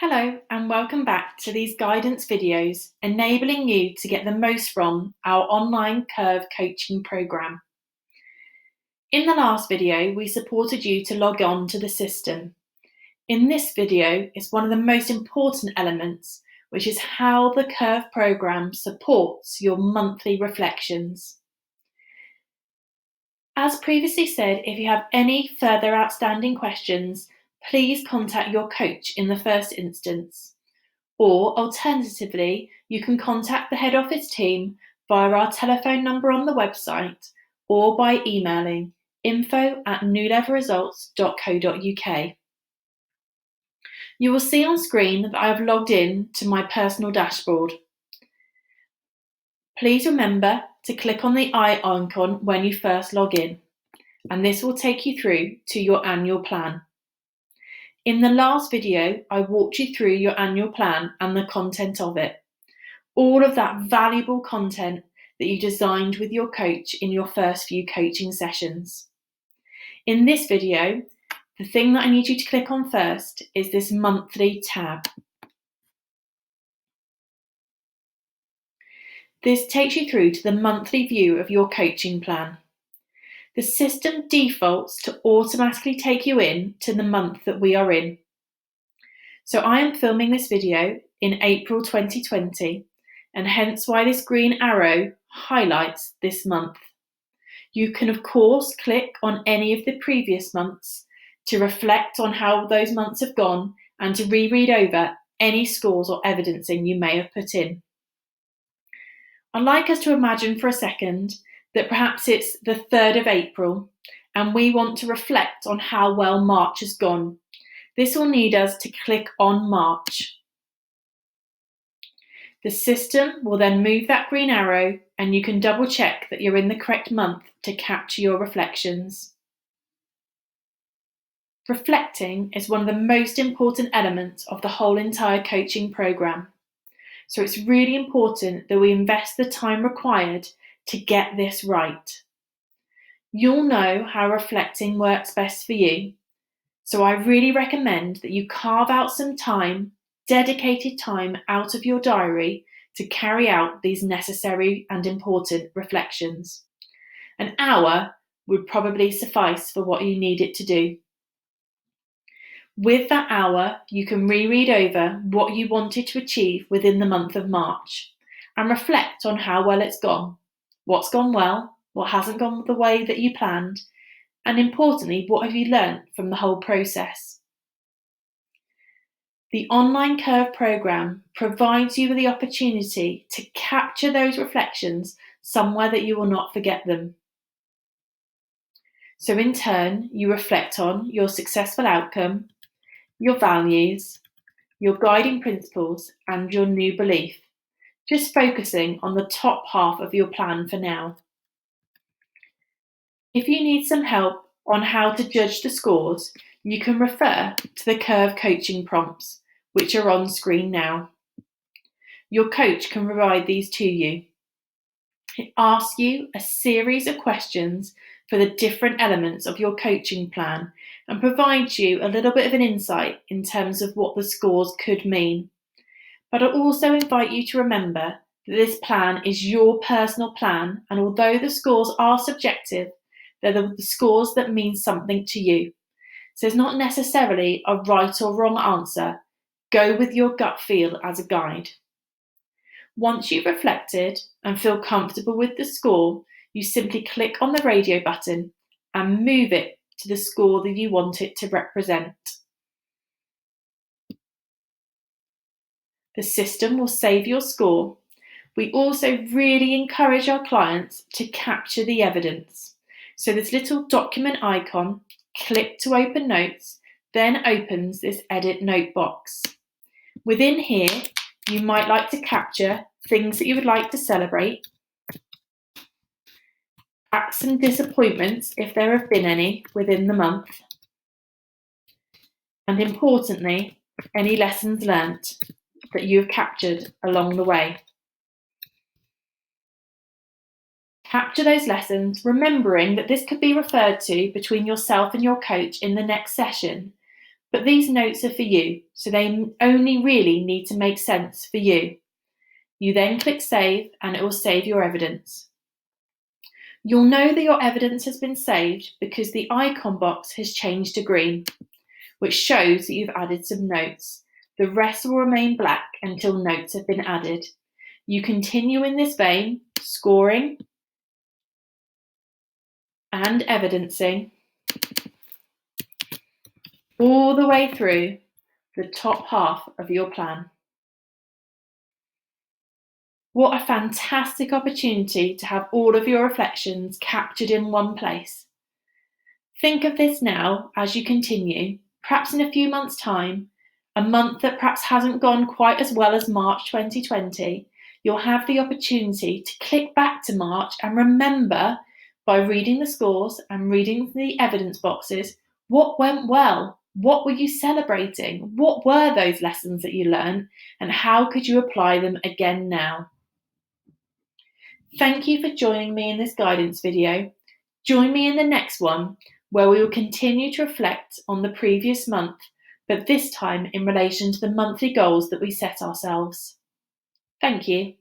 Hello and welcome back to these guidance videos enabling you to get the most from our online Curve coaching program. In the last video, we supported you to log on to the system. In this video, it's one of the most important elements, which is how the Curve program supports your monthly reflections. As previously said, if you have any further outstanding questions, please contact your coach in the first instance. Or alternatively, you can contact the head office team via our telephone number on the website or by emailing info@newlevelresults.co.uk. You will see on screen that I have logged in to my personal dashboard. Please remember to click on the eye icon when you first log in, and this will take you through to your annual plan. In the last video, I walked you through your annual plan and the content of it. All of that valuable content that you designed with your coach in your first few coaching sessions. In this video, the thing that I need you to click on first is this monthly tab. This takes you through to the monthly view of your coaching plan. The system defaults to automatically take you in to the month that we are in. So I am filming this video in April 2020, and hence why this green arrow highlights this month. You can of course click on any of the previous months to reflect on how those months have gone and to reread over any scores or evidencing you may have put in. I'd like us to imagine for a second that perhaps it's the 3rd of April and we want to reflect on how well March has gone. This will need us to click on March. The system will then move that green arrow and you can double check that you're in the correct month to capture your reflections. Reflecting is one of the most important elements of the whole entire coaching program. So it's really important that we invest the time required to get this right. You'll know how reflecting works best for you. So I really recommend that you carve out some time, dedicated time out of your diary to carry out these necessary and important reflections. An hour would probably suffice for what you need it to do. With that hour, you can reread over what you wanted to achieve within the month of March and reflect on how well it's gone, what's gone well, what hasn't gone the way that you planned, and importantly, what have you learned from the whole process? The online Curve program provides you with the opportunity to capture those reflections somewhere that you will not forget them. So in turn, you reflect on your successful outcome, your values, your guiding principles, and your new belief, just focusing on the top half of your plan for now. If you need some help on how to judge the scores, you can refer to the Curve coaching prompts, which are on screen now. Your coach can provide these to you. It asks you a series of questions for the different elements of your coaching plan and provides you a little bit of an insight in terms of what the scores could mean. But I also invite you to remember that this plan is your personal plan, and although the scores are subjective, they're the scores that mean something to you. So it's not necessarily a right or wrong answer. Go with your gut feel as a guide. Once you've reflected and feel comfortable with the score, you simply click on the radio button and move it to the score that you want it to represent. The system will save your score. We also really encourage our clients to capture the evidence. So this little document icon, click to open notes, then opens this edit note box. Within here, you might like to capture things that you would like to celebrate, facts and disappointments if there have been any within the month, and importantly, any lessons learnt that you have captured along the way. Capture those lessons, remembering that this could be referred to between yourself and your coach in the next session, But these notes are for you, so they only really need to make sense for you. You then click Save and it will save your evidence. You'll know that your evidence has been saved because the icon box has changed to green, which shows that you've added some notes. The rest will remain black until notes have been added. You continue in this vein, scoring and evidencing all the way through the top half of your plan. What a fantastic opportunity to have all of your reflections captured in one place. Think of this now as you continue, perhaps in a few months' time, a month that perhaps hasn't gone quite as well as March 2020, you'll have the opportunity to click back to March and remember, by reading the scores and reading the evidence boxes, what went well, what were you celebrating, what were those lessons that you learned, and how could you apply them again now? Thank you for joining me in this guidance video. Join me in the next one, where we will continue to reflect on the previous month, but this time in relation to the monthly goals that we set ourselves. Thank you.